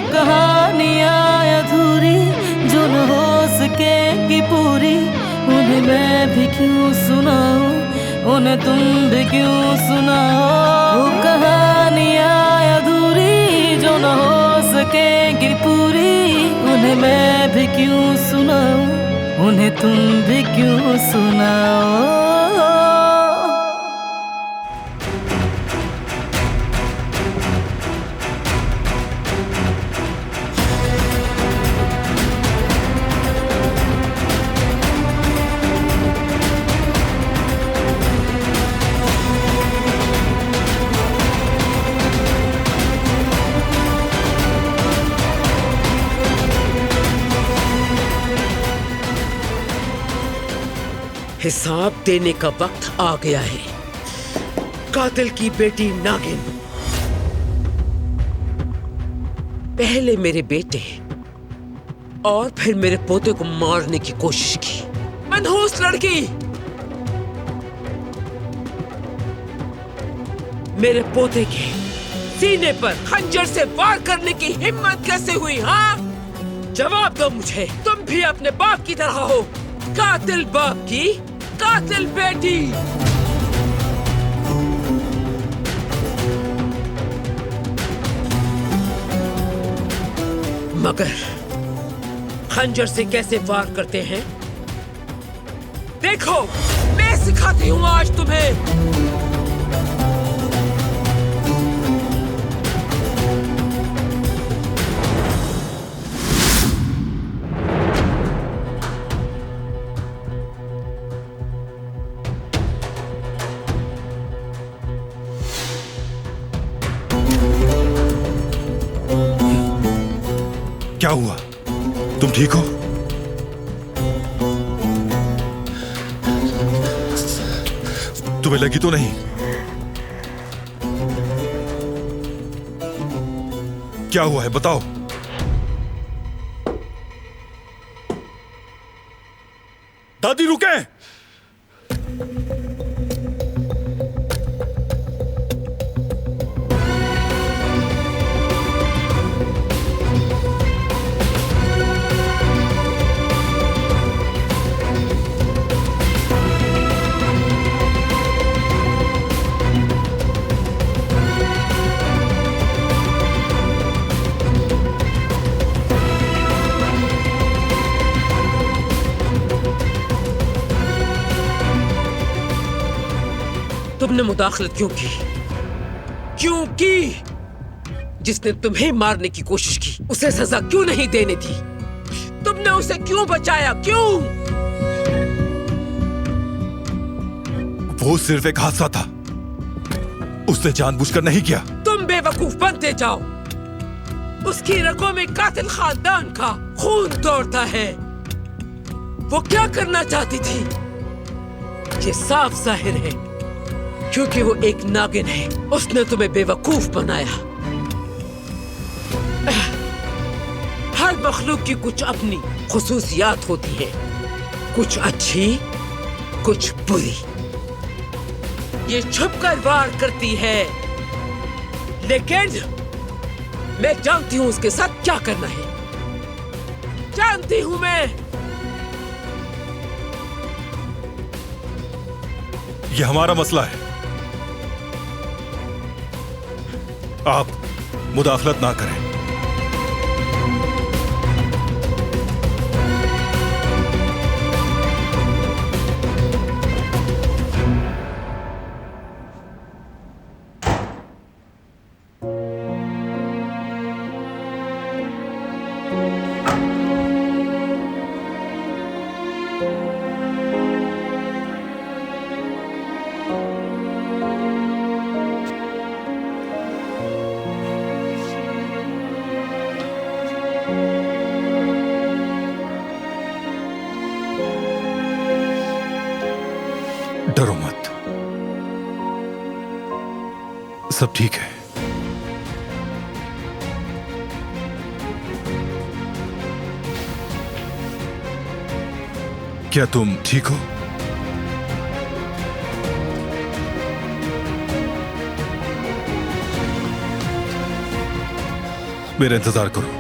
कहानियाँ अधूरी जो न हो सकेगी पूरी, उन्हें मैं भी क्यों सुनाऊं, उन्हें तुम भी क्यों सुनाओ। वो कहानियाँ अधूरी जो न हो सकेगी पूरी, उन्हें मैं भी क्यों सुनाऊं, उन्हें तुम भी क्यों सुनाओ। हिसाब देने का वक्त आ गया है। कातिल की बेटी नागिन पहले मेरे बेटे और फिर मेरे पोते को मारने की कोशिश की। मनहूस लड़की, मेरे पोते के सीने पर खंजर से वार करने की हिम्मत कैसे हुई? हाँ, जवाब दो मुझे। तुम भी अपने बाप की तरह हो, कातिल बाप की कातिल बेटी। मगर खंजर से कैसे वार करते हैं देखो, मैं सिखाती हूँ आज तुम्हें। क्या हुआ? तुम ठीक हो? तुम्हें लगी तो नहीं? क्या हुआ है बताओ। दादी रुके। तुमने मुदाखलत क्यों की? क्यों की? जिसने तुम्हें मारने की कोशिश की उसे सजा क्यों नहीं देने दी? तुमने उसे क्यों बचाया? क्यों? वो सिर्फ एक हादसा था, उसने जानबूझकर नहीं किया। तुम बेवकूफ बनते जाओ। उसकी रगों में कातिल खानदान का खून दौड़ता है। वो क्या करना चाहती थी ये साफ जाहिर है, क्योंकि वो एक नागिन है। उसने तुम्हें बेवकूफ बनाया। हर मखलूक की कुछ अपनी खुसूसियात होती है, कुछ अच्छी कुछ बुरी। ये छुपकर वार करती है, लेकिन मैं जानती हूं उसके साथ क्या करना है। जानती हूं मैं। ये हमारा मसला है, आप मुदाखलत ना करें। डरो मत, सब ठीक है। क्या तुम ठीक हो? मेरा इंतजार करो।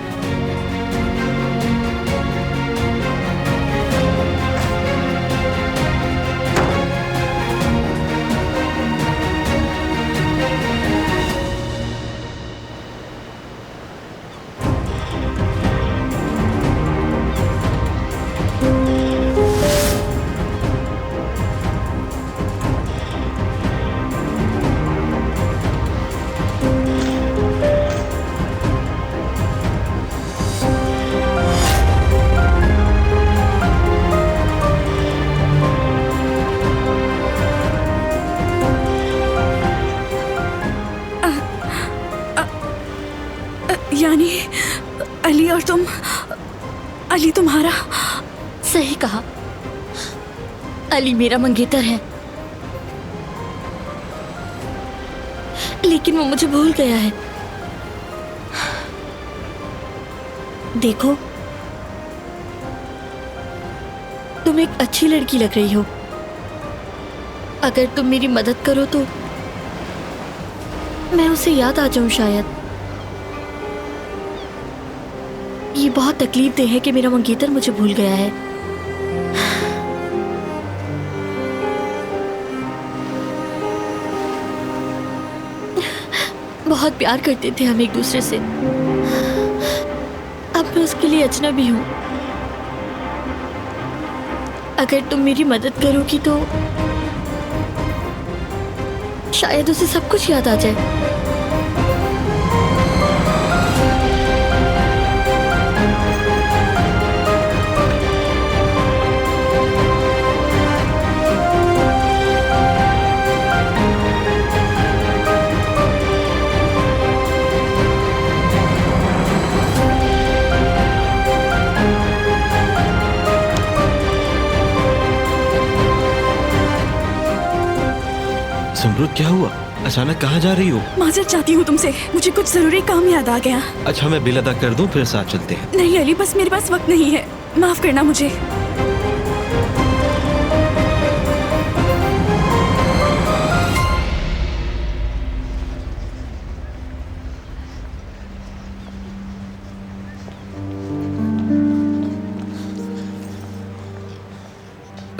यानी अली और तुम, अली तुम्हारा? सही कहा, अली मेरा मंगेतर है, लेकिन वो मुझे भूल गया है। देखो, तुम एक अच्छी लड़की लग रही हो। अगर तुम मेरी मदद करो तो मैं उसे याद आ जाऊं शायद। ये बहुत तकलीफ है कि मेरा मंगेतर मुझे भूल गया है। बहुत प्यार करते थे हम एक दूसरे से। अब मैं उसके लिए अजनबी हूं। अगर तुम मेरी मदद करोगी तो शायद उसे सब कुछ याद आ जाए। सुमरुद, क्या हुआ? अचानक कहाँ जा रही हो? माजरत चाहती हूँ तुमसे, मुझे कुछ जरूरी काम याद आ गया। अच्छा, मैं बिल अदा कर दूं, फिर साथ चलते हैं। नहीं अली, बस मेरे पास वक्त नहीं है, माफ करना मुझे।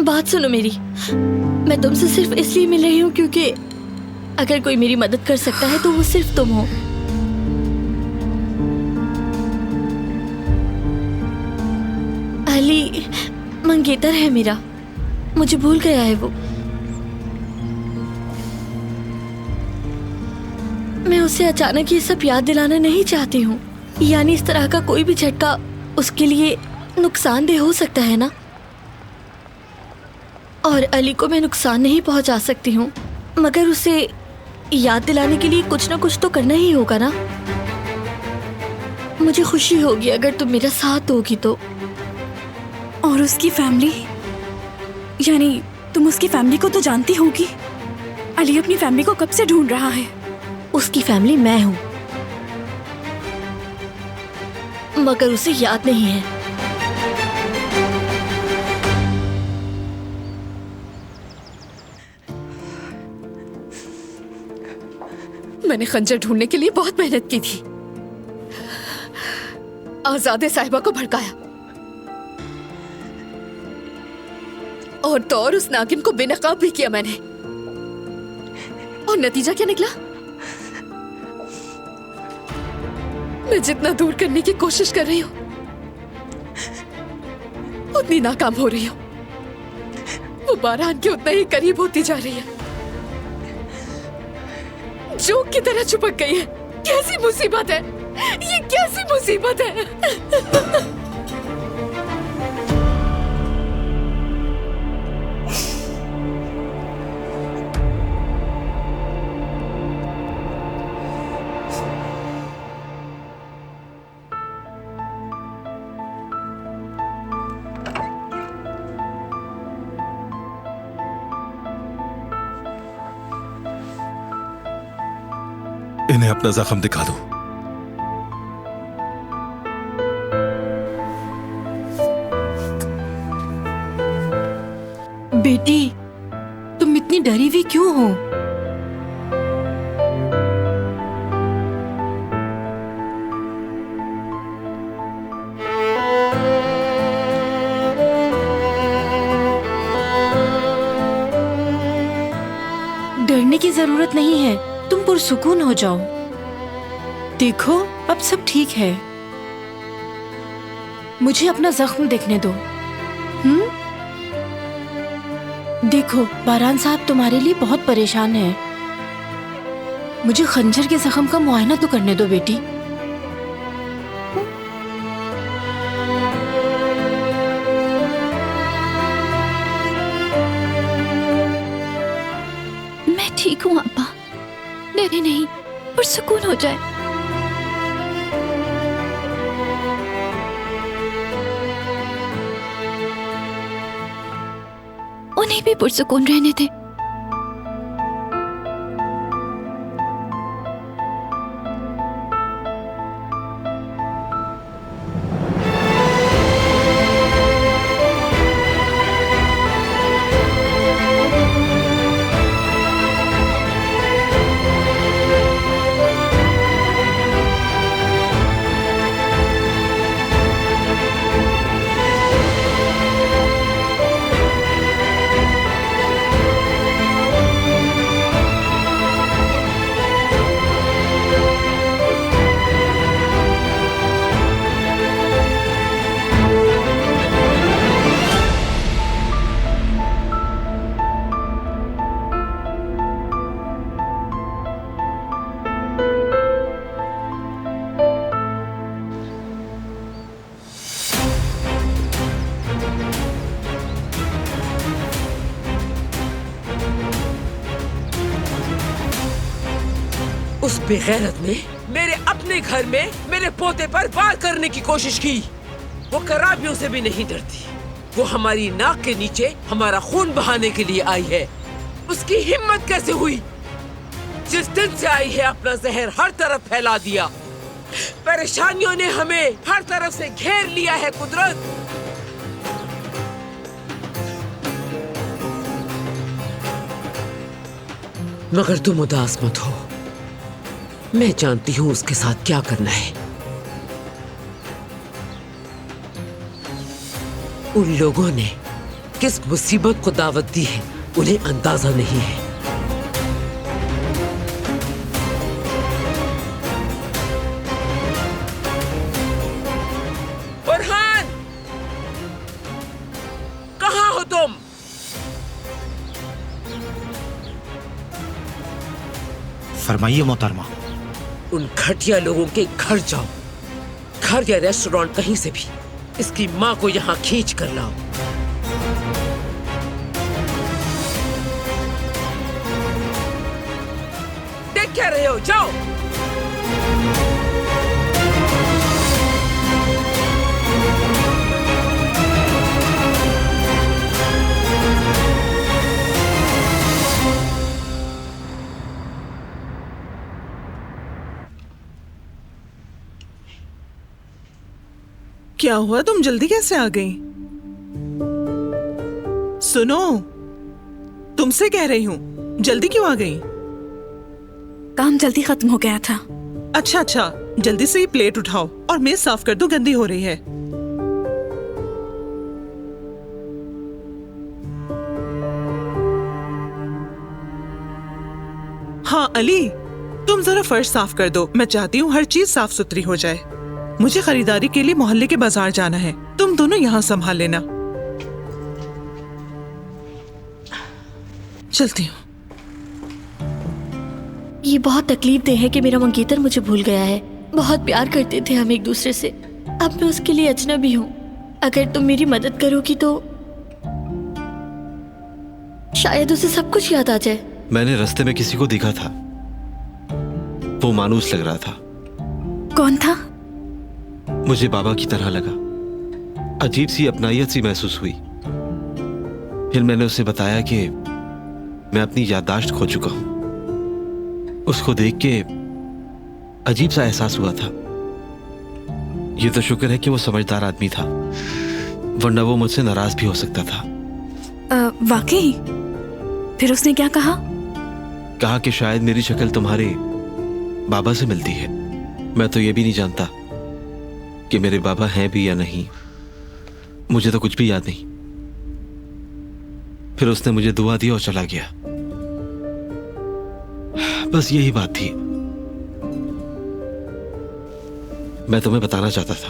बात सुनो मेरी, मैं तुमसे सिर्फ इसलिए मिल रही हूँ क्योंकि अगर कोई मेरी मदद कर सकता है तो वो सिर्फ तुम हो। अली मंगेतर है मेरा, मुझे भूल गया है वो। मैं उसे अचानक ये सब याद दिलाना नहीं चाहती हूँ। यानी इस तरह का कोई भी झटका उसके लिए नुकसानदेह हो सकता है ना। और अली को मैं नुकसान नहीं पहुंचा सकती हूँ, मगर उसे याद दिलाने के लिए कुछ ना कुछ तो करना ही होगा ना। मुझे खुशी होगी अगर तुम मेरा साथ दोगी तो। और उसकी फैमिली, यानी तुम उसकी फैमिली को तो जानती होगी। अली अपनी फैमिली को कब से ढूंढ रहा है। उसकी फैमिली मैं हूँ, मगर उसे याद नहीं है। मैंने खंजर ढूंढने के लिए बहुत मेहनत की थी। आजादे साहिबा को भड़काया और तो और उस नागिन को बेनकाब भी किया मैंने। और नतीजा क्या निकला? मैं जितना दूर करने की कोशिश कर रही हूं उतनी नाकाम हो रही हूं। वो बारान के उतना ही करीब होती जा रही है, जोक की तरह चिपक गई है। कैसी मुसीबत है ये, कैसी मुसीबत है। इन्हें अपना जख्म दिखा दो। बेटी, तुम इतनी डरी हुई क्यों हो? की जरूरत नहीं है, तुम पुरसुकून हो जाओ। देखो अब सब ठीक है, मुझे अपना जख्म देखने दो। देखो बारान साहब तुम्हारे लिए बहुत परेशान है, मुझे खंजर के जख्म का मुआयना तो करने दो बेटी। मैं ठीक हूँ अब्बा, डरे नहीं, पुरसुकून हो जाए। उन्हें भी पुरसुकून रहने दे। उस बेगैरत ने मेरे अपने घर में मेरे पोते पर वार करने की कोशिश की। वो कराबियों से भी नहीं डरती। वो हमारी नाक के नीचे हमारा खून बहाने के लिए आई है। उसकी हिम्मत कैसे हुई? जिस दिन से आई है अपना जहर हर तरफ फैला दिया। परेशानियों ने हमें हर तरफ से घेर लिया है कुदरत। मगर तुम उदास मत हो, मैं जानती हूँ उसके साथ क्या करना है। उन लोगों ने किस मुसीबत को दावत दी है उन्हें अंदाजा नहीं है। फरहान, कहाँ हो तुम? फरमाइए मोहतरमा। उन घटिया लोगों के घर जाओ, घर या रेस्टोरेंट कहीं से भी इसकी माँ को यहाँ खींच कर लाओ। देख क्या रहे हो, जाओ। क्या हुआ, तुम जल्दी कैसे आ गई? सुनो, तुमसे कह रही हूँ, जल्दी क्यों आ गई? काम जल्दी खत्म हो गया था। अच्छा, जल्दी से ये प्लेट उठाओ और मेज साफ कर दो, गंदी हो रही है। हाँ अली, तुम जरा फर्श साफ कर दो। मैं चाहती हूँ हर चीज साफ सुथरी हो जाए। मुझे खरीदारी के लिए मोहल्ले के बाजार जाना है, तुम दोनों यहाँ संभाल लेना। चलती हूँ। ये बहुत तकलीफ दे है कि मेरा मंगेतर मुझे भूल गया है। बहुत प्यार करते थे हम एक दूसरे से। अब मैं उसके लिए अजनबी हूँ। अगर तुम मेरी मदद करोगी तो शायद उसे सब कुछ याद आ जाए। मैंने रास्ते में किसी को देखा था, वो मानूस लग रहा था। कौन था? मुझे बाबा की तरह लगा। अजीब सी अपनायत सी महसूस हुई। फिर मैंने उसे बताया कि मैं अपनी याददाश्त खो चुका हूं। उसको देख के अजीब सा एहसास हुआ था। ये तो शुक्र है कि वो समझदार आदमी था, वरना वो मुझसे नाराज भी हो सकता था। वाकई? फिर उसने क्या कहा? कहा कि शायद मेरी शक्ल तुम्हारे बाबा से मिलती है। मैं तो ये भी नहीं जानता कि मेरे बाबा हैं भी या नहीं। मुझे तो कुछ भी याद नहीं। फिर उसने मुझे दुआ दी और चला गया। बस यही बात थी, मैं तुम्हें बताना चाहता था।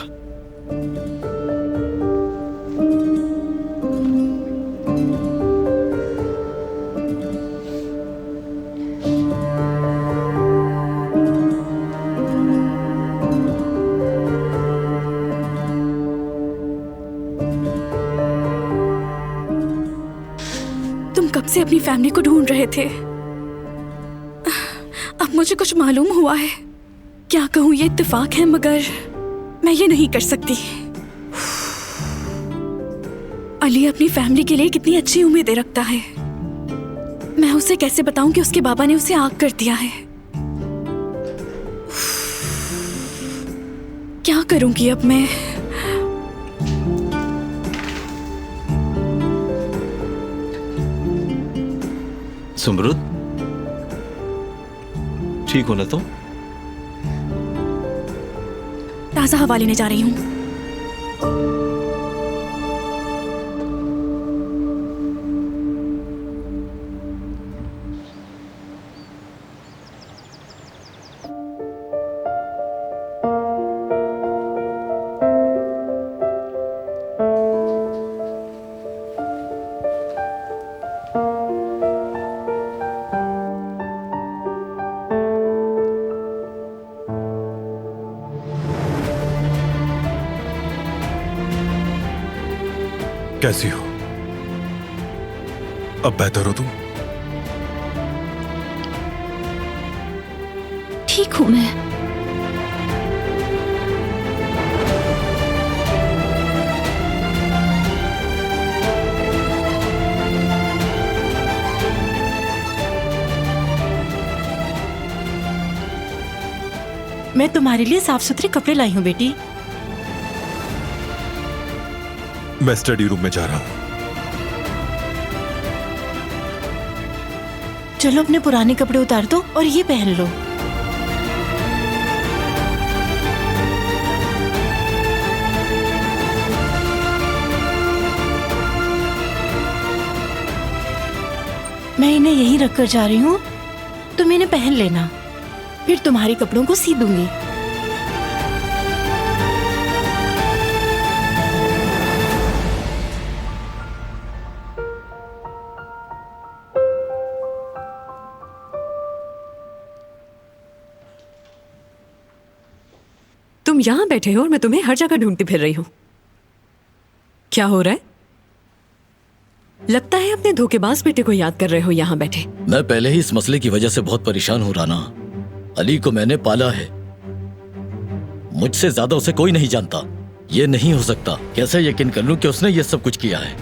तुम कब से अपनी फैमिली को ढूंढ रहे थे? अब मुझे कुछ मालूम हुआ है। क्या कहूँ, ये इत्तेफाक है मगर मैं ये नहीं कर सकती। अली अपनी फैमिली के लिए कितनी अच्छी उम्मीदें रखता है। मैं उसे कैसे बताऊं कि उसके बाबा ने उसे आग कर दिया है? क्या करूंगी अब मैं? सुमरुद, ठीक हो ना तुम? ताजा हवा लेने जा रही हूँ। कैसी हो? अब बेहतर हो तुम? ठीक हूं मैं। मैं तुम्हारे लिए साफ सुथरे कपड़े लाई हूँ बेटी। मैं स्टडी रूम में जा रहा हूं। चलो अपने पुराने कपड़े उतार दो और ये पहन लो। मैं इन्हें यहीं रख कर जा रही हूँ, तुम इन्हें पहन लेना, फिर तुम्हारे कपड़ों को सी दूंगी। तुम यहां बैठे हो और मैं तुम्हें हर जगह ढूंढती फिर रही हूं। क्या हो रहा है? लगता है अपने धोखेबाज बेटे को याद कर रहे हो यहां बैठे। मैं पहले ही इस मसले की वजह से बहुत परेशान हूं राना। अली को मैंने पाला है, मुझसे ज्यादा उसे कोई नहीं जानता। ये नहीं हो सकता। कैसे यकीन कर लूं कि उसने ये सब कुछ किया है?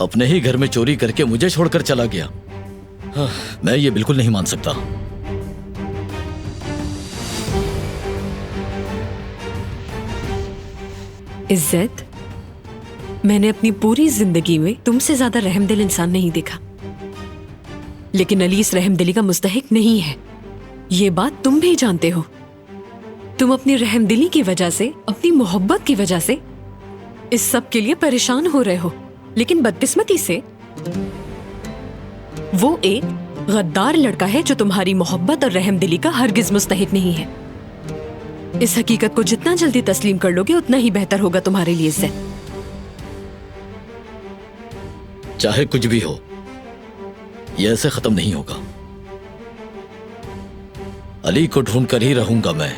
अपने ही घर में चोरी करके मुझे छोड़कर चला गया। मैं ये बिल्कुल नहीं मान सकता। इज्जत, मैंने अपनी पूरी जिंदगी में तुमसे ज्यादा रहमदिल इंसान नहीं देखा, लेकिन अली इस रहमदिली का मुस्तहिक नहीं है। ये बात तुम भी जानते हो। तुम अपनी रहमदिली की वजह से, अपनी मोहब्बत की वजह से इस सब के लिए परेशान हो रहे हो, लेकिन बदकिस्मती से वो एक गद्दार लड़का है जो तुम्हारी मोहब्बत और रहमदिली का हरगिज मुस्तहिक नहीं है। इस हकीकत को जितना जल्दी तस्लीम कर लोगे उतना ही बेहतर होगा तुम्हारे लिए। इज्जत, चाहे कुछ भी हो, ये ऐसे खत्म नहीं होगा। अली को ढूंढ कर ही रहूंगा मैं।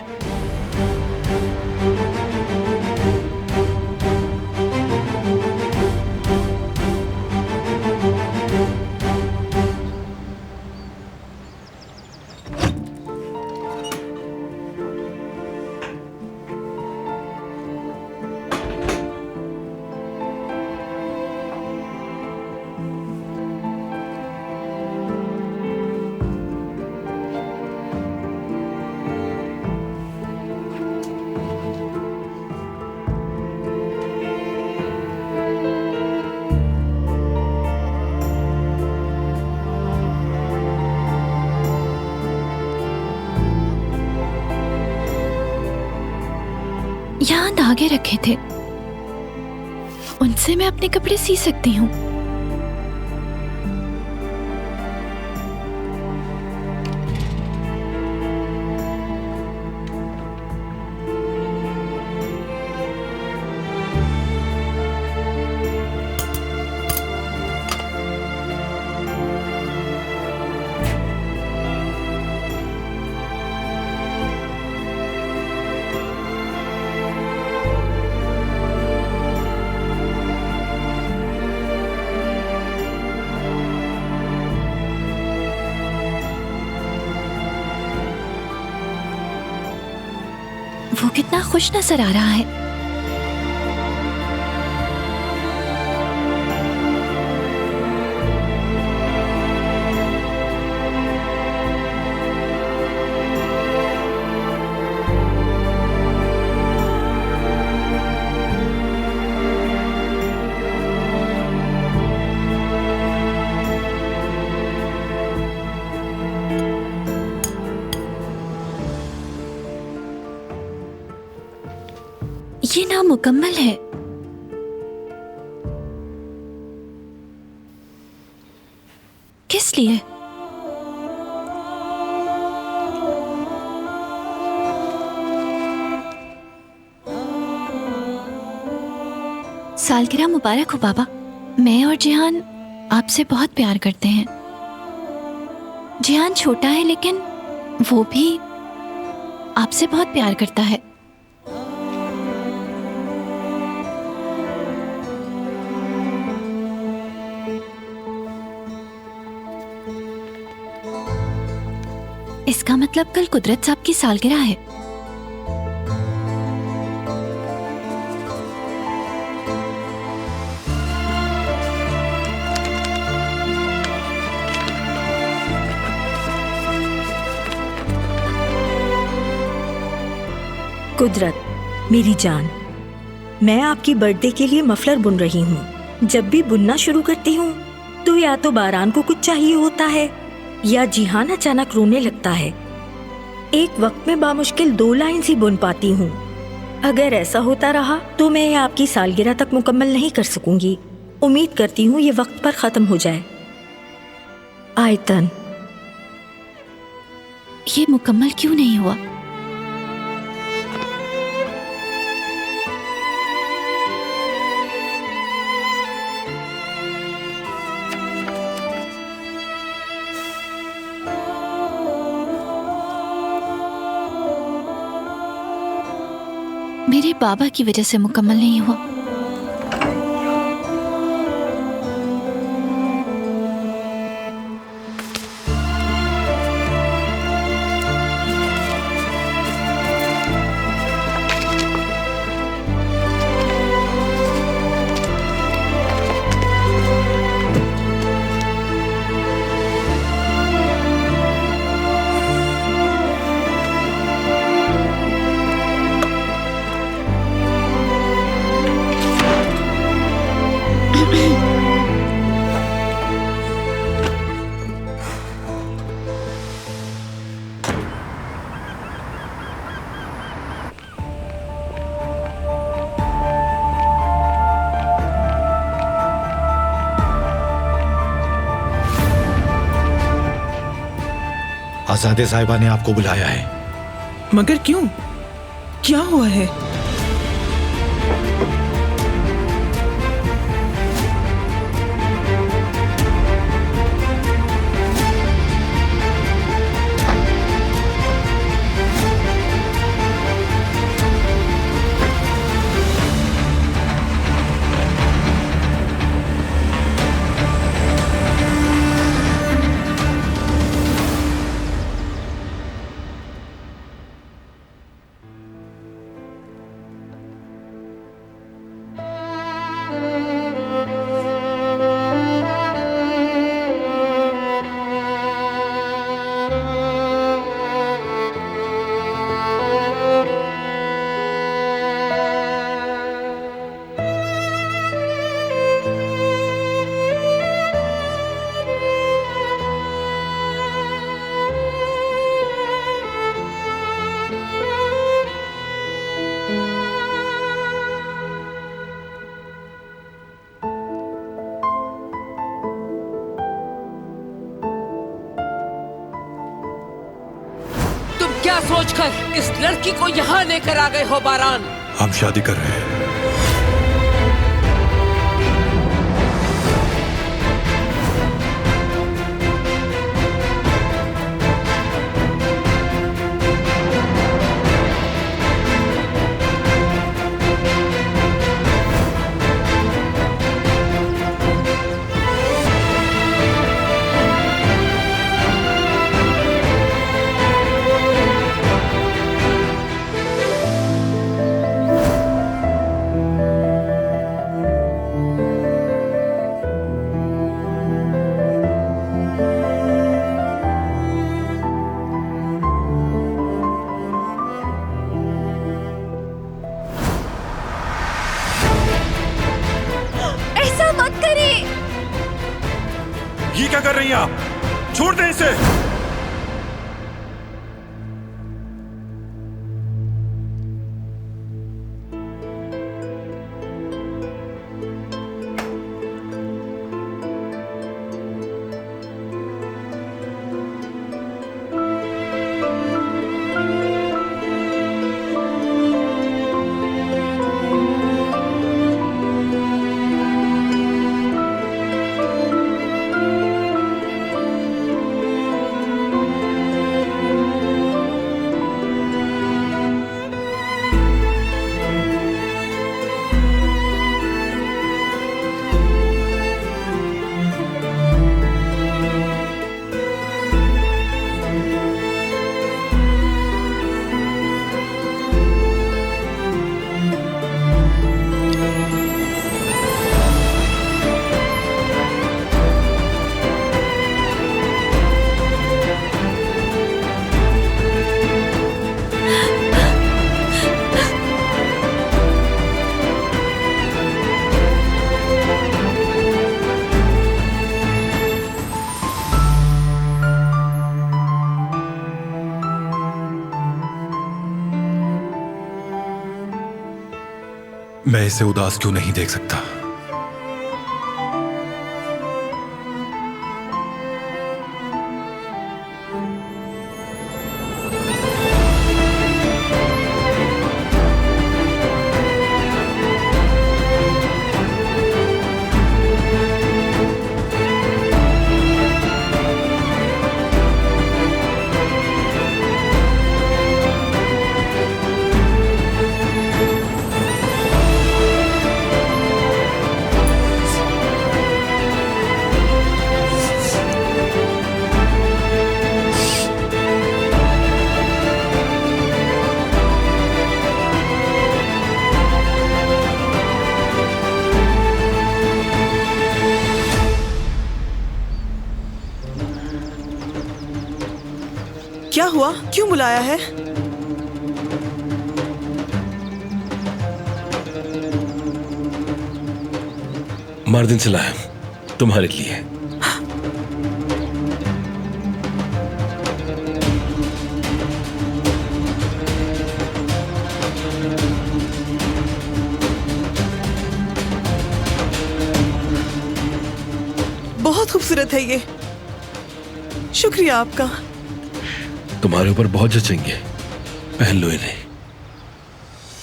यहाँ धागे रखे थे, उनसे मैं अपने कपड़े सी सकती हूँ। कितना खुश नजर आ रहा है। ये नामुकम्मल है। किस लिए? सालगिरह मुबारक हो बाबा। मैं और जिहान आपसे बहुत प्यार करते हैं। जिहान छोटा है लेकिन वो भी आपसे बहुत प्यार करता है। इसका मतलब कल कुदरत साहब की सालगिरह है। कुदरत मेरी जान, मैं आपकी बर्थडे के लिए मफलर बुन रही हूँ। जब भी बुनना शुरू करती हूँ तो या तो बारान को कुछ चाहिए होता है या जिहान अचानक रोने लगता है। एक वक्त में बामुश्किल 2 लाइन ही बुन पाती हूँ। अगर ऐसा होता रहा तो मैं आपकी सालगिरह तक मुकम्मल नहीं कर सकूंगी। उम्मीद करती हूँ ये वक्त पर खत्म हो जाए। आयतन, ये मुकम्मल क्यों नहीं हुआ? मेरे बाबा की वजह से मुकम्मल नहीं हुआ। आजादे साहिबा ने आपको बुलाया है। मगर क्यों? क्या हुआ है? क्या सोचकर इस लड़की को यहाँ लेकर आ गए हो बारान? हम शादी कर रहे हैं। ये क्या कर रही हैं आप? छोड़ दें इसे। मैं इसे उदास क्यों नहीं देख सकता? क्या हुआ? क्यों बुलाया है? मार्दिन से लाया तुम्हारे लिए। बहुत खूबसूरत है ये। शुक्रिया आपका। तुम्हारे ऊपर बहुत जचेंगे, पहन लो इन्हें।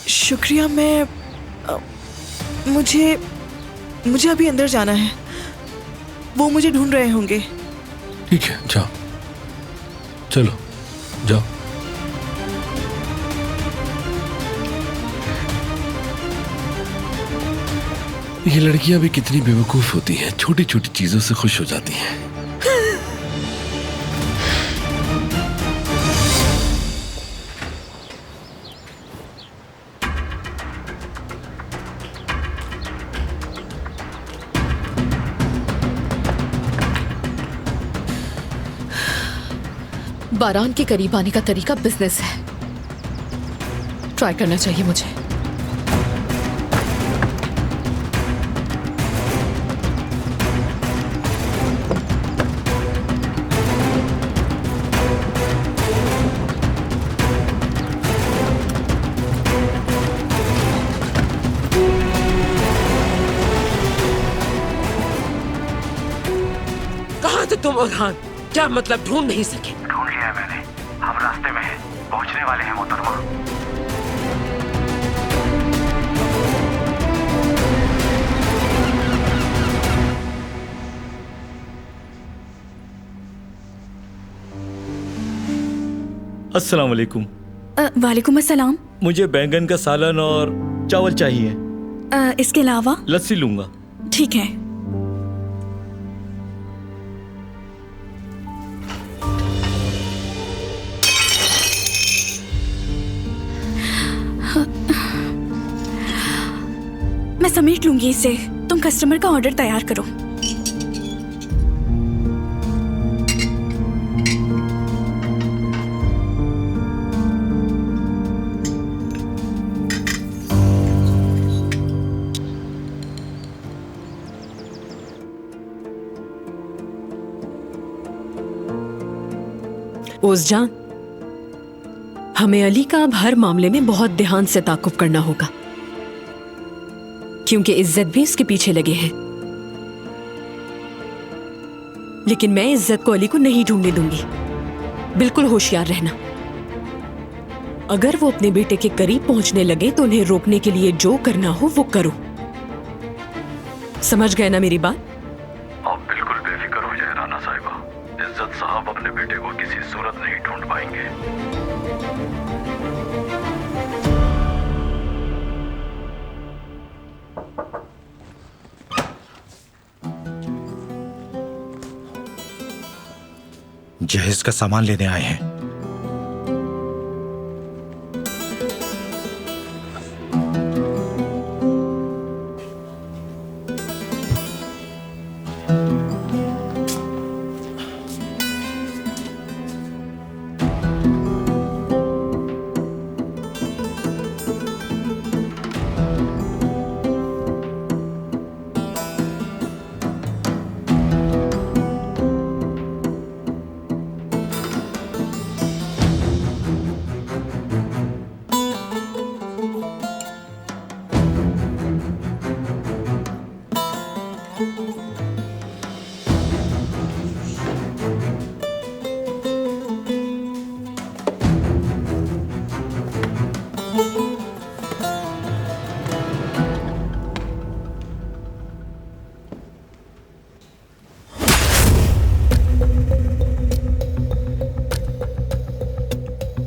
शुक्रिया। मुझे अभी अंदर जाना है। वो मुझे ढूंढ रहे होंगे। ठीक है, जाओ, चलो जाओ। ये लड़कियां भी कितनी बेवकूफ होती हैं, छोटी छोटी चीजों से खुश हो जाती हैं। बारान के करीब आने का तरीका बिजनेस है। ट्राई करना चाहिए मुझे। कहाँ थे तुम अरहान? क्या मतलब ढूंढ नहीं सके? ढूंढ लिया है मैंने। हम रास्ते में हैं, पहुंचने वाले हैं मोहतरमा। अस्सलाम वालेकुम। वालेकुम अस्सलाम। मुझे बैंगन का सालन और चावल चाहिए। इसके अलावा? लस्सी लूंगा। ठीक है। मैं समेट लूंगी इसे। तुम कस्टमर का ऑर्डर तैयार करो। ओज़जान, हमें अली का अब हर मामले में बहुत ध्यान से ताकुब करना होगा, क्योंकि इज्जत भी इसके पीछे लगे हैं। लेकिन मैं इज्जत को अली को नहीं ढूंढने दूंगी। बिल्कुल होशियार रहना। अगर वो अपने बेटे के करीब पहुंचने लगे तो उन्हें रोकने के लिए जो करना हो वो करो। समझ गए ना मेरी बात? आप बिल्कुल बेफिक्र हो जाए राना साहिबा। इज्जत साहब अपने बेटे को किसी सूरत नहीं ढूंढ पाएंगे। जहेज का सामान लेने आए हैं।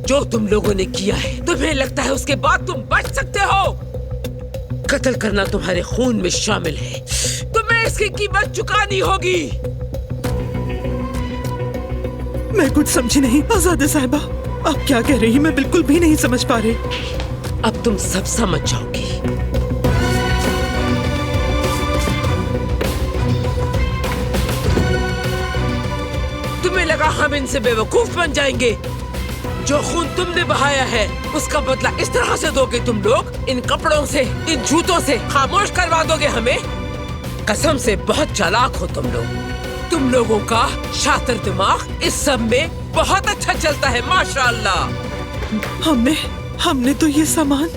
जो तुम लोगों ने किया है, तुम्हें लगता है उसके बाद तुम बच सकते हो? कत्ल करना तुम्हारे खून में शामिल है। तुम्हें इसकी कीमत चुकानी होगी। मैं कुछ समझी नहीं आजाद साहिबा। आप क्या कह रही हैं? मैं बिल्कुल भी नहीं समझ पा रही। अब तुम सब समझ जाओगी। तुम्हें लगा हम इनसे बेवकूफ बन जाएंगे? जो खून तुमने बहाया है उसका बदला इस तरह से दोगे तुम लोग? इन कपड़ों से, इन जूतों से खामोश करवा दोगे हमें? कसम से बहुत चालाक हो तुम लोग। तुम लोगों का शातिर दिमाग इस सब में बहुत अच्छा चलता है, माशाअल्लाह। हमने तो ये सामान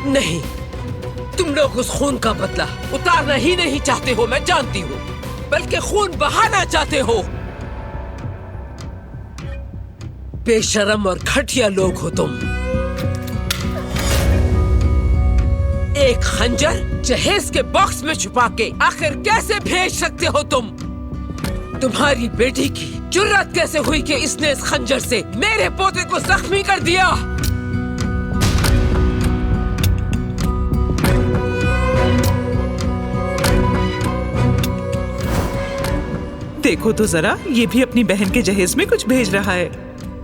नहीं, तुम लोग उस खून का बदला उतारना ही नहीं चाहते हो, मैं जानती हूँ, बल्कि खून बहाना चाहते हो। बेशरम और घटिया लोग हो तुम। एक खंजर जहेज के बॉक्स में छुपा के आखिर कैसे भेज सकते हो तुम? तुम्हारी बेटी की जुर्रत कैसे हुई कि इसने इस खंजर से मेरे पोते को जख्मी कर दिया? देखो तो जरा, ये भी अपनी बहन के जहेज में कुछ भेज रहा है।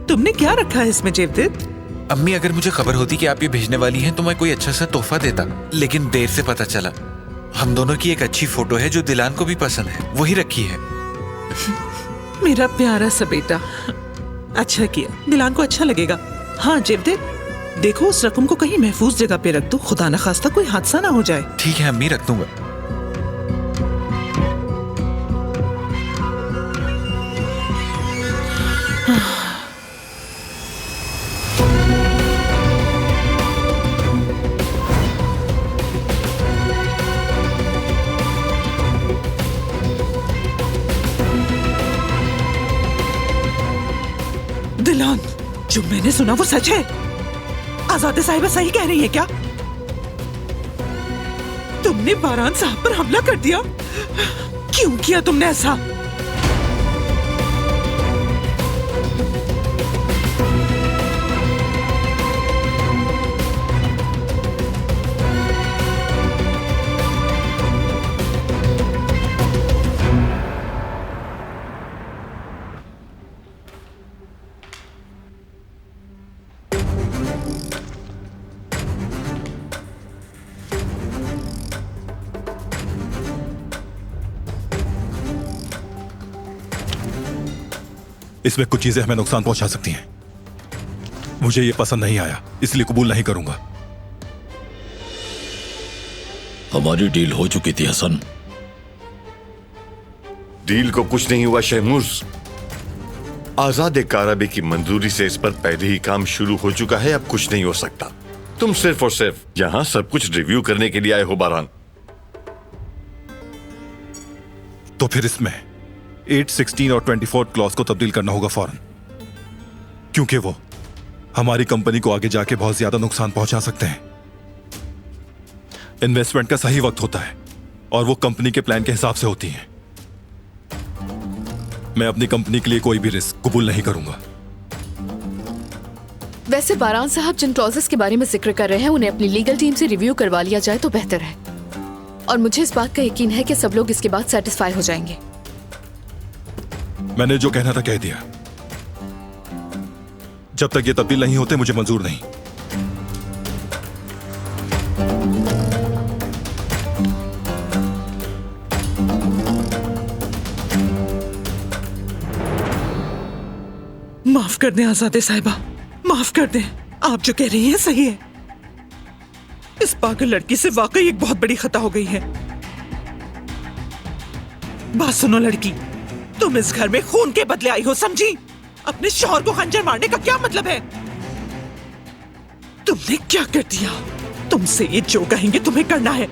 तुमने क्या रखा है इसमें जेवदेद? अम्मी, अगर मुझे खबर होती कि आप ये भेजने वाली हैं तो मैं कोई अच्छा सा तोहफा देता, लेकिन देर से पता चला। हम दोनों की एक अच्छी फोटो है जो दिलान को भी पसंद है, वही रखी है। मेरा प्यारा सा बेटा, अच्छा किया, दिलान को अच्छा लगेगा। हाँ जेवदेद, देखो उस रकम को कहीं महफूज जगह पे रख दो, खुदा न खास्ता कोई हादसा ना हो जाए। ठीक है अम्मी, रख दूंगा। दिलान, जो मैंने सुना वो सच है? आजाद साहिबा सही कह रही है क्या? तुमने बारान साहब पर हमला कर दिया? क्यों किया तुमने ऐसा? इसमें कुछ चीजें हमें नुकसान पहुंचा सकती हैं। मुझे ये पसंद नहीं आया, इसलिए कबूल नहीं करूंगा। हमारी डील हो चुकी थी हसन। डील को कुछ नहीं हुआ शहमूज। आजाद काराबे की मंजूरी से इस पर पहले ही काम शुरू हो चुका है, अब कुछ नहीं हो सकता। तुम सिर्फ और सिर्फ यहाँ सब कुछ रिव्यू करने के लिए आए हो बारान। तो फिर इसमें 8, 16 और 24 क्लॉज को तब्दील करना होगा फौरन, क्योंकि वो हमारी कंपनी को आगे जाके बहुत ज्यादा नुकसान पहुंचा सकते हैं। इन्वेस्टमेंट का सही वक्त होता है और वो कंपनी के प्लान के हिसाब से होती है। मैं अपनी कंपनी के लिए कोई भी रिस्क कबूल नहीं करूंगा। वैसे बारान साहब जिन क्लॉजेस के बारे में जिक्र कर रहे हैं उन्हें अपनी लीगल टीम से रिव्यू करवा लिया जाए तो बेहतर है, और मुझे इस बात का यकीन है कि सब लोग इसके बाद सेटिस्फाई हो जाएंगे। मैंने जो कहना था कह दिया। जब तक ये तब्दील नहीं होते मुझे मंजूर नहीं। माफ कर दें आजादे साहिबा, माफ कर दें। आप जो कह रही हैं सही है। इस पागल लड़की से वाकई एक बहुत बड़ी खता हो गई है। बात सुनो लड़की, तुम इस घर में खून के बदले आई हो, समझी? अपने शौहर को खंजर मारने का क्या मतलब है? तुमने क्या कर दिया? तुमसे ये जो कहेंगे तुम्हें करना है।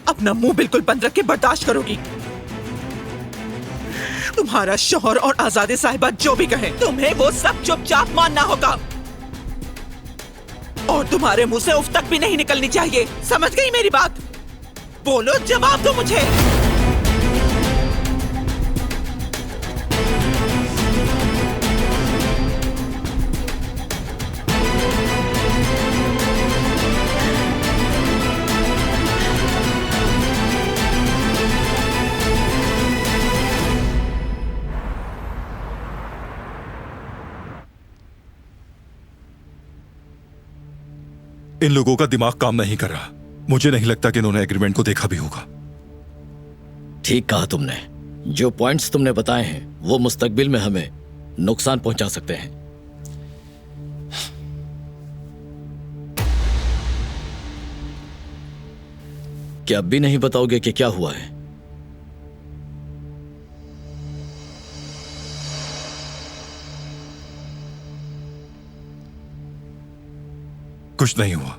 अपना मुंह बिल्कुल बंद रख के बर्दाश्त करोगी। तुम्हारा शौहर और आजादे साहिबा जो भी कहें तुम्हें वो सब चुपचाप मानना होगा, और तुम्हारे मुंह से उफ तक भी नहीं निकलनी चाहिए। समझ गई मेरी बात? बोलो, जवाब दो मुझे। इन लोगों का दिमाग काम नहीं कर रहा। मुझे नहीं लगता कि इन्होंने एग्रीमेंट को देखा भी होगा। ठीक कहा तुमने। जो पॉइंट्स तुमने बताए हैं वो मुस्तकबिल में हमें नुकसान पहुंचा सकते हैं। क्या अब भी नहीं बताओगे कि क्या हुआ है? कुछ नहीं हुआ।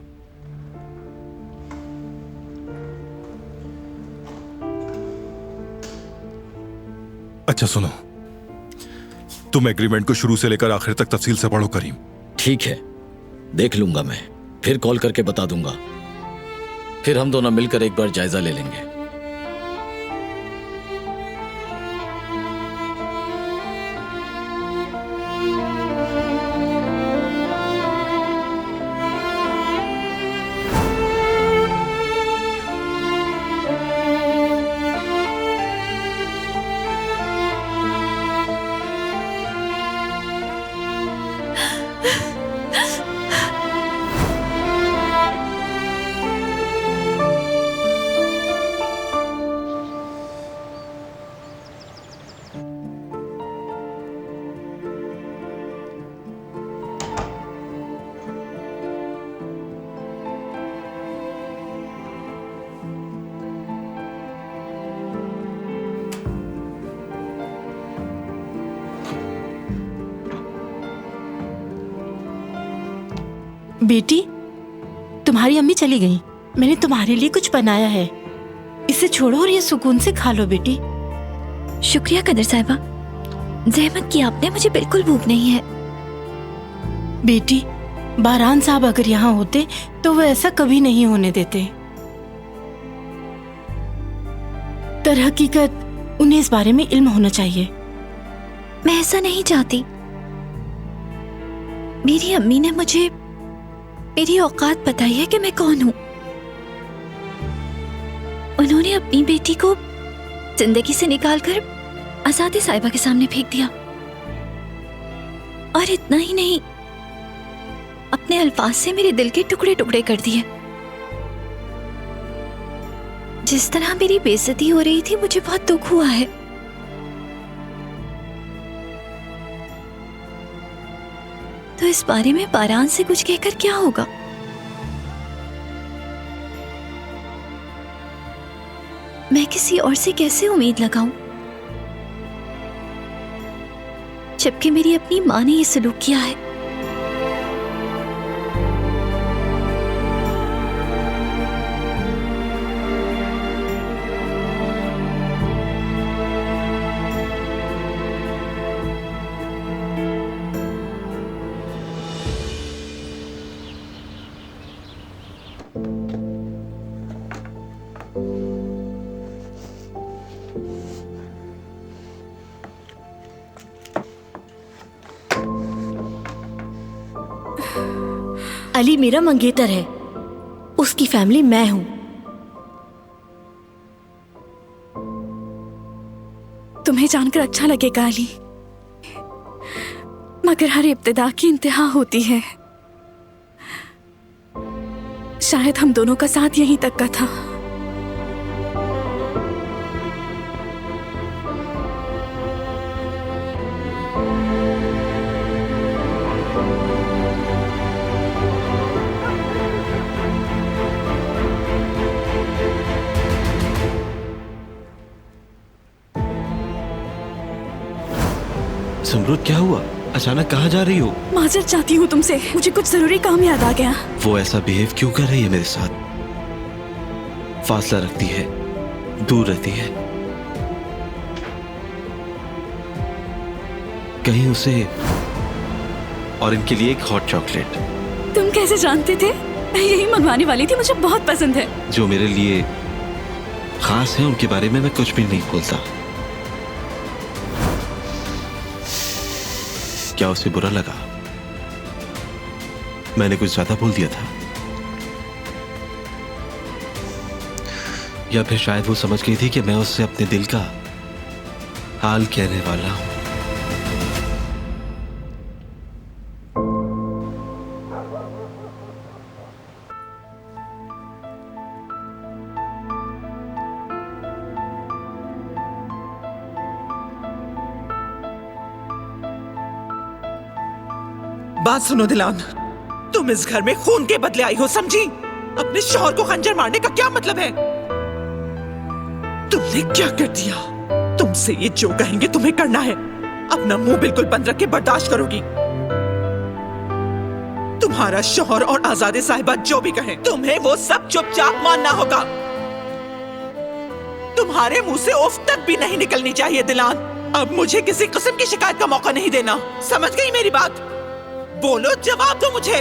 अच्छा सुनो, तुम एग्रीमेंट को शुरू से लेकर आखिर तक तफसील से पढ़ो करीम। ठीक है, देख लूंगा मैं, फिर कॉल करके बता दूंगा। फिर हम दोनों मिलकर एक बार जायजा ले लेंगे। बेटी, तुम्हारी अम्मी चली गई। मैंने तुम्हारे लिए कुछ बनाया है, इसे छोड़ो और ये सुकून से खा लो बेटी। शुक्रिया कदर साहिबा, जहमत की आपने, मुझे बिल्कुल भूख नहीं है। बेटी, बारान साहब अगर यहाँ होते तो वो ऐसा कभी नहीं होने देते। दरहकीकत उन्हें इस बारे में इल्म होना चाहिए। मैं ऐसा नहीं चाहती। मेरी अम्मी ने मुझे मेरी औकात बताई है कि मैं कौन हूं। उन्होंने अपनी बेटी को जिंदगी से निकालकर आजादी साहिबा के सामने फेंक दिया, और इतना ही नहीं, अपने अल्फाज से मेरे दिल के टुकड़े टुकड़े कर दिए। जिस तरह मेरी बेइज्जती हो रही थी, मुझे बहुत दुख हुआ है। तो इस बारे में बारान से कुछ कहकर क्या होगा? मैं किसी और से कैसे उम्मीद लगाऊं? जबकि मेरी अपनी माँ ने ये सलूक किया है। अली मेरा मंगेतर है, उसकी फैमिली मैं हूं। तुम्हें जानकर अच्छा लगेगा अली, मगर हर इब्तिदा की इंतहा होती है। शायद हम दोनों का साथ यहीं तक का था। समरुद, क्या हुआ? अचानक कहाँ जा रही हो? माजरत चाहती हूँ तुमसे, मुझे कुछ जरूरी काम याद आ गया। वो ऐसा बिहेव क्यों कर रही है मेरे साथ? फासला रखती है, दूर रहती है। कहीं उसे और इनके लिए एक हॉट चॉकलेट। तुम कैसे जानते थे? मैं यही मंगवाने वाली थी, मुझे बहुत पसंद है। जो मेरे लिए खास है उनके बारे में मैं कुछ भी नहीं बोलता। क्या उसे बुरा लगा? मैंने कुछ ज्यादा बोल दिया था? या फिर शायद वो समझ गई थी कि मैं उससे अपने दिल का हाल कहने वाला हूं। बात सुनो दिलान, तुम इस घर में खून के बदले आई हो, समझी? अपने शौहर को खंजर मारने का क्या मतलब है? तुमने क्या कर दिया? तुमसे ये जो कहेंगे तुम्हें करना है। अपना मुंह बिल्कुल बंद रख के बर्दाश्त करोगी। तुम्हारा शौहर और आजादे साहिबा जो भी कहें, तुम्हें वो सब चुपचाप मानना होगा। तुम्हारे मुंह से उफ तक भी नहीं निकलनी चाहिए दिलान। अब मुझे किसी किस्म की शिकायत का मौका नहीं देना, समझ गई मेरी बात? बोलो, जवाब दो मुझे।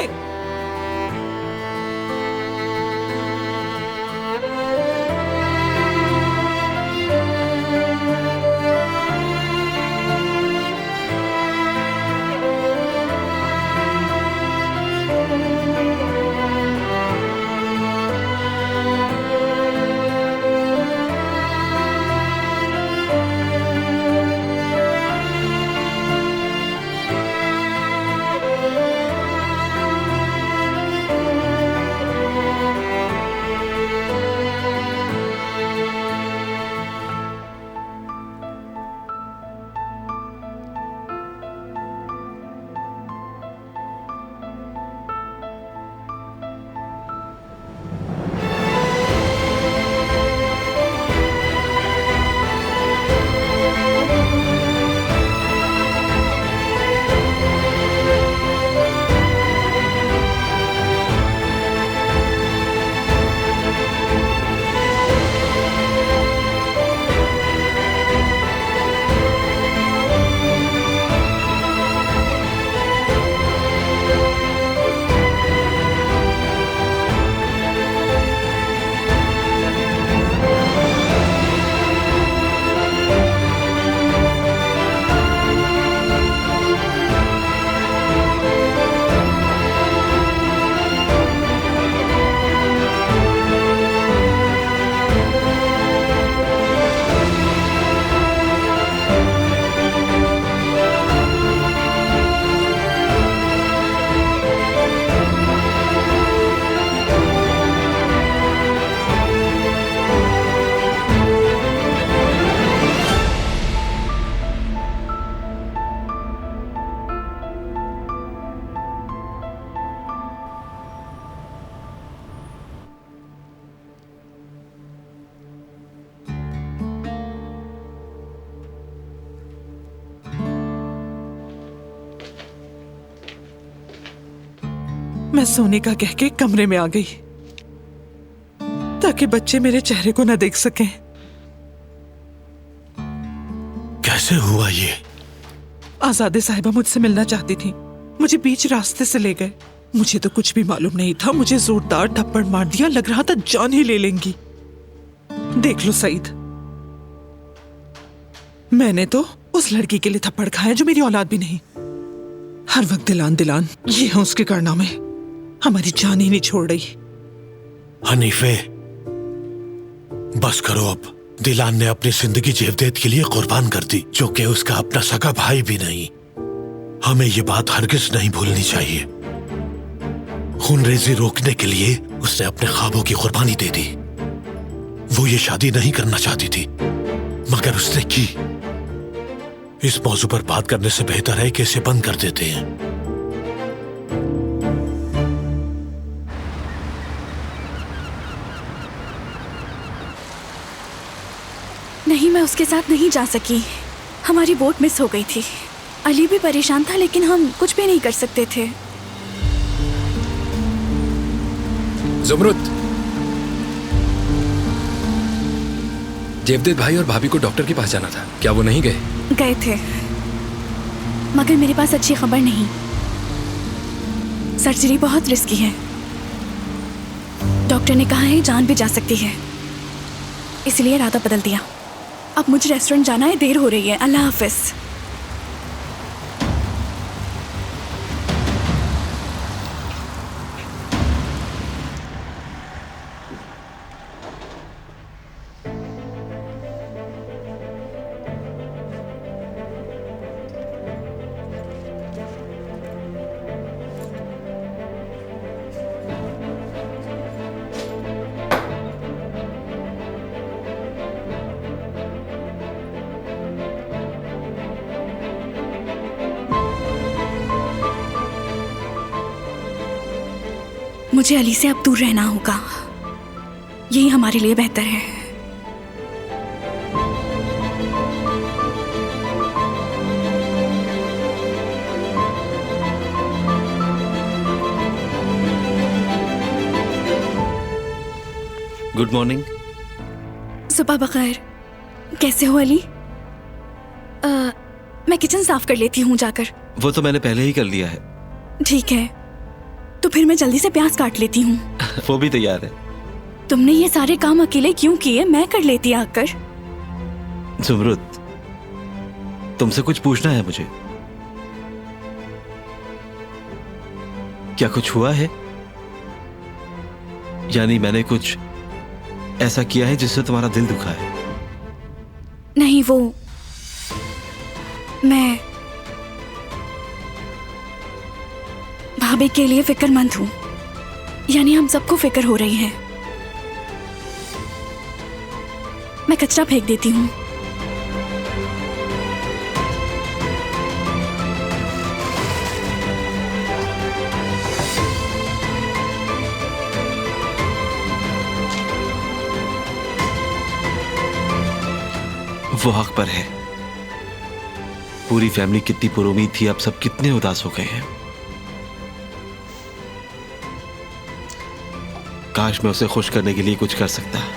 मैं सोने का कह के कमरे में आ गई ताकि बच्चे मेरे चेहरे को न देख सकें। कैसे हुआ ये? आजादे साहिबा मुझसे मिलना चाहती थी, मुझे बीच रास्ते से ले गए। मुझे तो कुछ भी मालूम नहीं था, मुझे जोरदार थप्पड़ मार दिया, लग रहा था जान ही ले लेंगी। देख लो सईद, मैंने तो उस लड़की के लिए थप्पड़ खाया जो मेरी औलाद भी नहीं। हर वक्त दिलान दिलान, ये है उसके कारनामे, हमारी जान ही नहीं छोड़ रही। हनीफे, बस करो अब। दिलान ने अपनी जिंदगी जेवदेद के लिए कुर्बान कर दी, जो कि उसका अपना सगा भाई भी नहीं। हमें ये बात हरगिज नहीं भूलनी चाहिए। खूनरेजी रोकने के लिए उसने अपने ख्वाबों की कुर्बानी दे दी। वो ये शादी नहीं करना चाहती थी, मगर उसने की। इस मौजू पर बात करने से बेहतर है कि इसे बंद कर देते हैं। नहीं, मैं उसके साथ नहीं जा सकी। हमारी बोट मिस हो गई थी। अली भी परेशान था, लेकिन हम कुछ भी नहीं कर सकते थे। जुमरुद, जेवदेद भाई और भाभी को डॉक्टर के पास जाना था, क्या वो नहीं गए? गए थे, मगर मेरे पास अच्छी खबर नहीं। सर्जरी बहुत रिस्की है। डॉक्टर ने कहा है जान भी जा सकती है, इसलिए इरादा बदल दिया। अब मुझे रेस्टोरेंट जाना है, देर हो रही है। अल्लाह हाफिज। मुझे अली से अब दूर रहना होगा, यही हमारे लिए बेहतर है। Good morning. सुबह बखैर। कैसे हो अली? मैं किचन साफ कर लेती हूँ जाकर। वो तो मैंने पहले ही कर लिया है। ठीक है, तो फिर मैं जल्दी से प्याज काट लेती हूँ। वो भी तैयार है। तुमने ये सारे काम अकेले क्यों किए? मैं कर लेती आकर। जुमरुद, तुमसे कुछ पूछना है मुझे। क्या कुछ हुआ है? यानी मैंने कुछ ऐसा किया है जिससे तुम्हारा दिल दुखा है? नहीं, वो मैं भाभी के लिए फिक्रमंद हूँ। यानी हम सबको फिक्र हो रही है। मैं कचरा फेंक देती हूँ। वो हक पर है। पूरी फैमिली कितनी पुरुमीद थी, अब सब कितने उदास हो गए हैं। काश मैं उसे खुश करने के लिए कुछ कर सकता।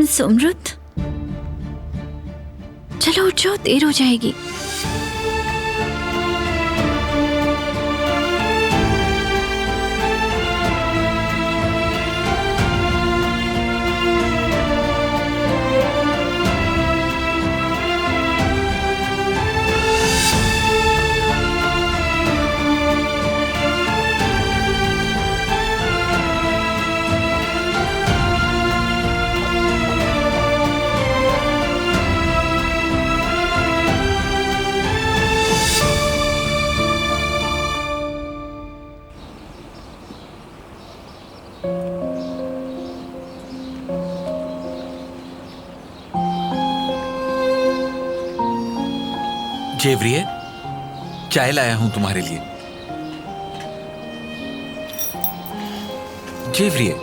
सुमरुद, चलो उठ जाओ, देर हो जाएगी। जेवरिए, चाय लाया हूं तुम्हारे लिए। जेवरिए,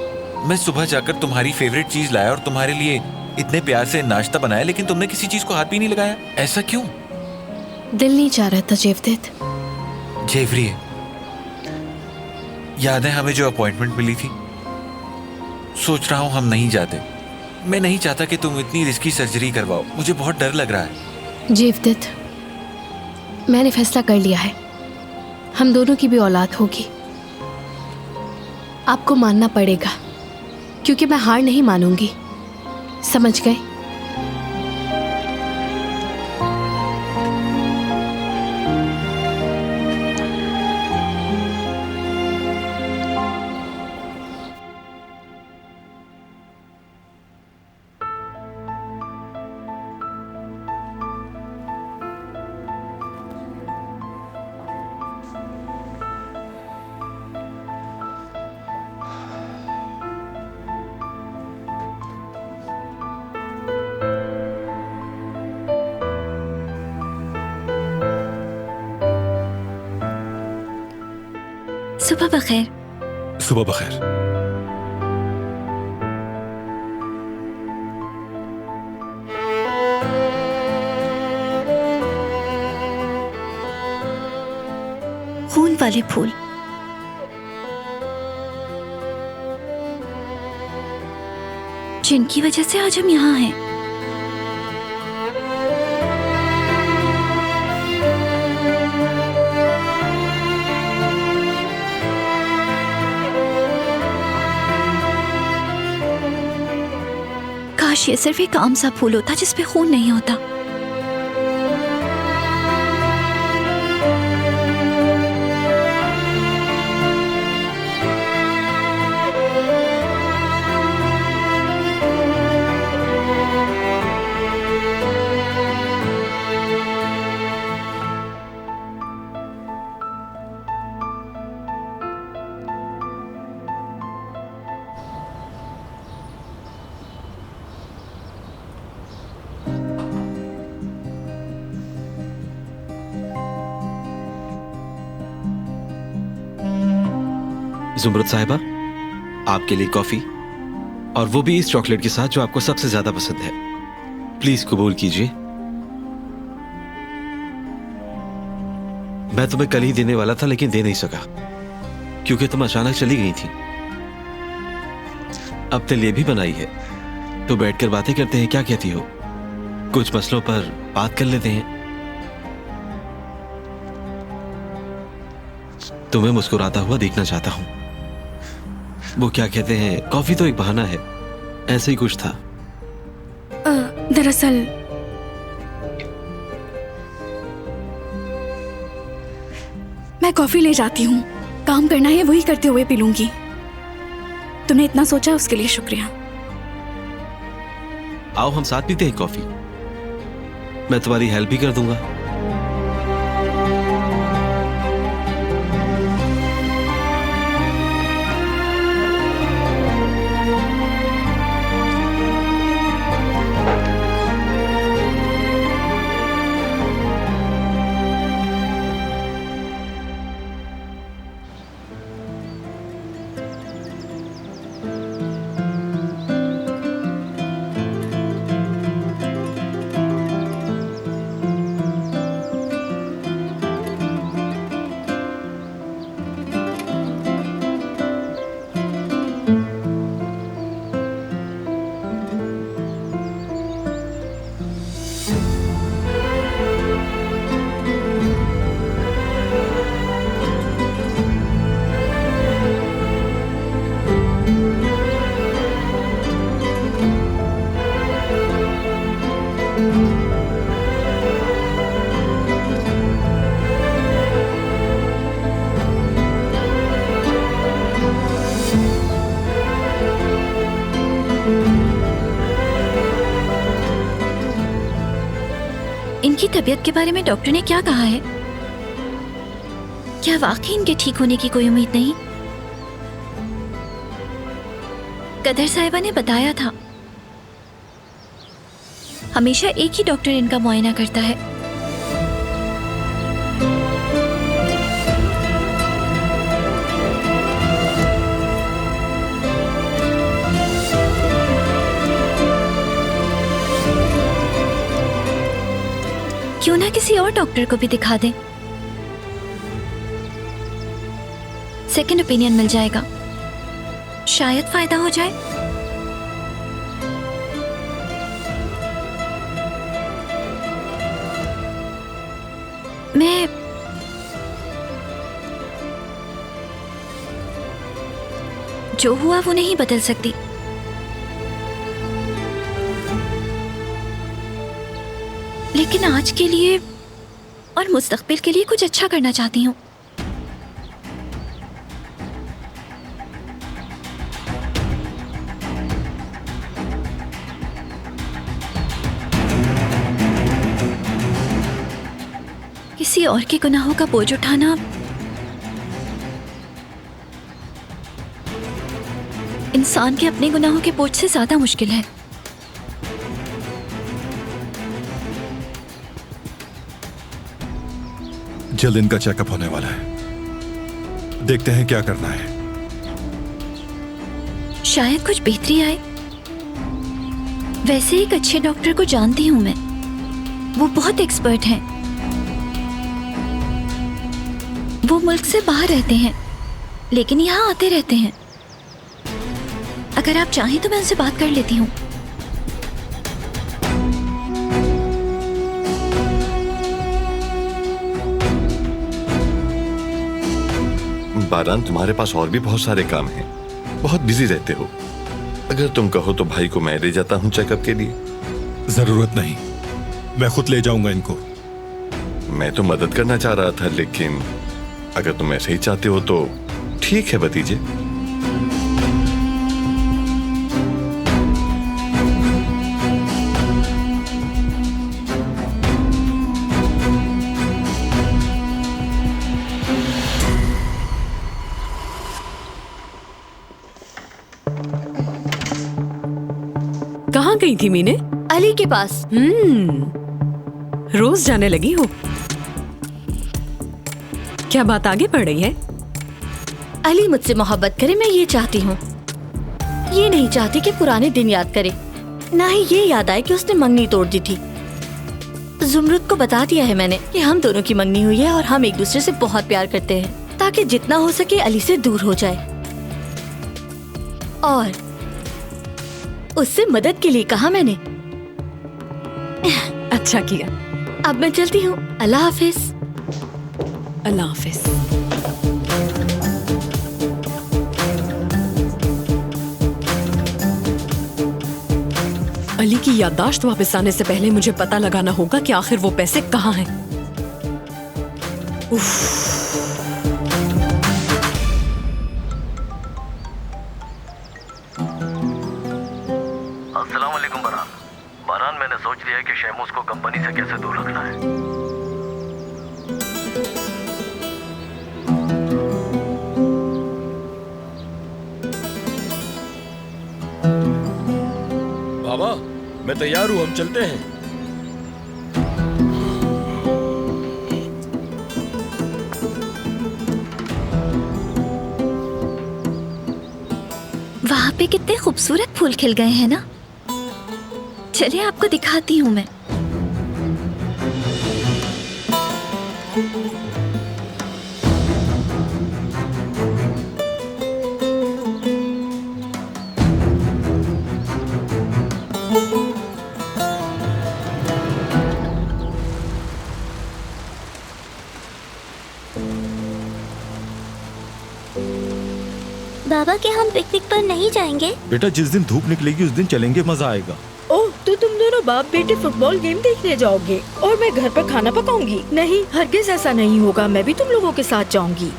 मैं सुबह जाकर तुम्हारी फेवरेट चीज लाया और तुम्हारे लिए इतने प्यार से नाश्ता बनाया, लेकिन तुमने किसी चीज को हाथ भी नहीं लगाया। ऐसा क्यों? दिल नहीं चाह रहा था जेवदत्त। जेवरिए, याद है हमें जो अपॉइंटमेंट मिली थी? सोच रहा हूं हम नहीं जाते। मैं नहीं चाहता कि तुम इतनी रिस्की सर्जरी करवाओ, मुझे बहुत डर लग रहा है। जेवदत्त, मैंने फैसला कर लिया है, हम दोनों की भी औलाद होगी। आपको मानना पड़ेगा, क्योंकि मैं हार नहीं मानूंगी, समझ गए? सुबह बखैर। सुबह बखैर। खून वाले फूल। जिनकी वजह से आज हम यहाँ हैं। काश ये सिर्फ एक आम सा फूल होता जिसपे खून नहीं होता। जुमरत साहिबा, आपके लिए कॉफी, और वो भी इस चॉकलेट के साथ जो आपको सबसे ज्यादा पसंद है। प्लीज कबूल कीजिए। मैं तुम्हें कल ही देने वाला था, लेकिन दे नहीं सका क्योंकि तुम अचानक चली गई थी। अब तेल ये भी बनाई है, तो बैठकर बातें करते हैं, क्या कहती हो? कुछ मसलों पर बात कर लेते हैं। तुम्हें मुस्कुराता हुआ देखना चाहता हूं। वो क्या कहते हैं, कॉफी तो एक बहाना है, ऐसे ही कुछ था। दरअसल मैं कॉफी ले जाती हूँ, काम करना है वही करते हुए पी लूंगी। तुमने इतना सोचा उसके लिए शुक्रिया। आओ हम साथ पीते हैं कॉफी, मैं तुम्हारी हेल्प भी कर दूंगा। इनकी तबीयत के बारे में डॉक्टर ने क्या कहा है? क्या वाकई इनके ठीक होने की कोई उम्मीद नहीं? कदर साहिबा ने बताया था हमेशा एक ही डॉक्टर इनका मुआयना करता है। किसी और डॉक्टर को भी दिखा दें, सेकंड ओपिनियन मिल जाएगा, शायद फायदा हो जाए। मैं जो हुआ वो नहीं बदल सकती, लेकिन आज के लिए और मुस्तकबिल के लिए कुछ अच्छा करना चाहती हूँ। किसी और के गुनाहों का बोझ उठाना इंसान के अपने गुनाहों के बोझ से ज्यादा मुश्किल है। जल्द इनका चेकअप होने वाला है, देखते हैं क्या करना है। शायद कुछ बेहतरी आए। वैसे एक अच्छे डॉक्टर को जानती हूँ मैं, वो बहुत एक्सपर्ट हैं। वो मुल्क से बाहर रहते हैं लेकिन यहाँ आते रहते हैं। अगर आप चाहें तो मैं उनसे बात कर लेती हूँ। बारान, तुम्हारे पास और भी बहुत सारे काम हैं, बहुत बिजी रहते हो। अगर तुम कहो तो भाई को मैं ले जाता हूँ चेकअप के लिए। जरूरत नहीं, मैं खुद ले जाऊंगा इनको। मैं तो मदद करना चाह रहा था, लेकिन अगर तुम ऐसे ही चाहते हो तो ठीक है भतीजे। कहाँ गई थी मीने? अली के पास। रोज जाने लगी हो? क्या बात आगे बढ़ रही है? अली मुझसे मोहब्बत करे, मैं ये चाहती हूँ। ये नहीं चाहती कि पुराने दिन याद करे, ना ही ये याद आए कि उसने मंगनी तोड़ दी थी। जुमरुद को बता दिया है मैंने कि हम दोनों की मंगनी हुई है और हम एक दूसरे से बहुत प्यार करते हैं, ताकि जितना हो सके अली से दूर हो जाए। और उससे मदद के लिए कहा मैंने। अच्छा किया। अब मैं चलती हूँ। अल्लाह हाफिज। अल्लाह हाफिज। अली की याददाश्त वापस आने से पहले मुझे पता लगाना होगा कि आखिर वो पैसे कहाँ हैं। उफ। अस्सलाम वालेकुम बारान। बारान, मैंने सोच लिया है कि शैमूस को कंपनी से कैसे दूर रखना है। बाबा, मैं तैयार हूँ, हम चलते हैं। वहाँ पे कितने खूबसूरत फूल खिल गए हैं ना। चलिए आपको दिखाती हूँ मैं। बाबा, क्या हम पिकनिक पर नहीं जाएंगे? बेटा, जिस दिन धूप निकलेगी उस दिन चलेंगे, मजा आएगा। ओह, तो तुम दोनों बाप बेटे फुटबॉल गेम देखने जाओगे और मैं घर पर खाना पकाऊंगी? नहीं, हरगिज ऐसा नहीं होगा। मैं भी तुम लोगों के साथ जाऊंगी।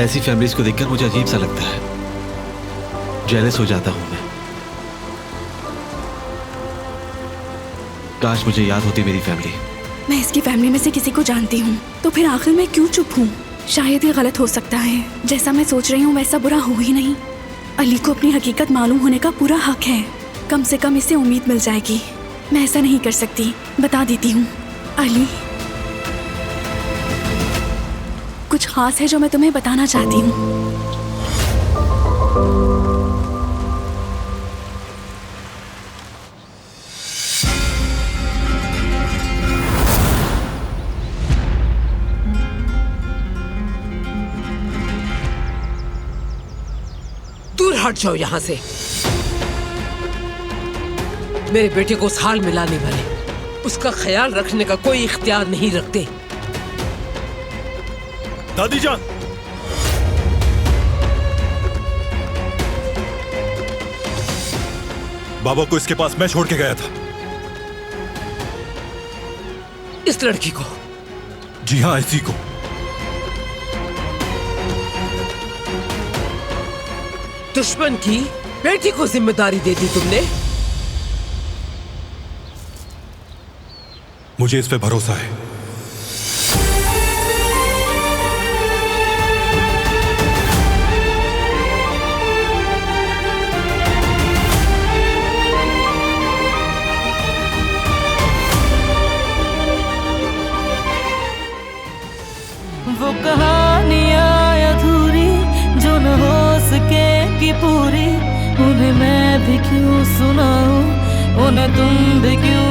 ऐसी फैमिलीज को देखकर मुझे अजीब सा लगता है, जेलस हो जाता हूं मैं। काश मुझे याद होती मेरी फैमिली। मैं इसकी फैमिली में से किसी को जानती हूँ, तो फिर आखिर मैं क्यों चुप हूँ? शायद ये गलत हो सकता है। जैसा मैं सोच रही हूँ वैसा बुरा हो ही नहीं। अली को अपनी हकीकत मालूम होने का पूरा हक है। कम से कम इसे उम्मीद मिल जाएगी। मैं ऐसा नहीं कर सकती, बता देती हूँ। अली। कुछ खास है जो मैं तुम्हें बताना चाहती हूँ। दूर हट जाओ यहाँ से। मेरे बेटे को उस हाल में लाने वाले उसका ख्याल रखने का कोई इख्तियार नहीं रखते। दादी जान, बाबा को इसके पास मैं छोड़ के गया था। इस लड़की को? जी हाँ, इसी को। दुश्मन की बेटी को जिम्मेदारी दे दी तुमने। मुझे इस पे भरोसा है। वो कहानियाँ अधूरी जो न हो सके कि पूरी, उन्हें मैं भी क्यों सुनाऊं, उन्हें तुम भी क्यों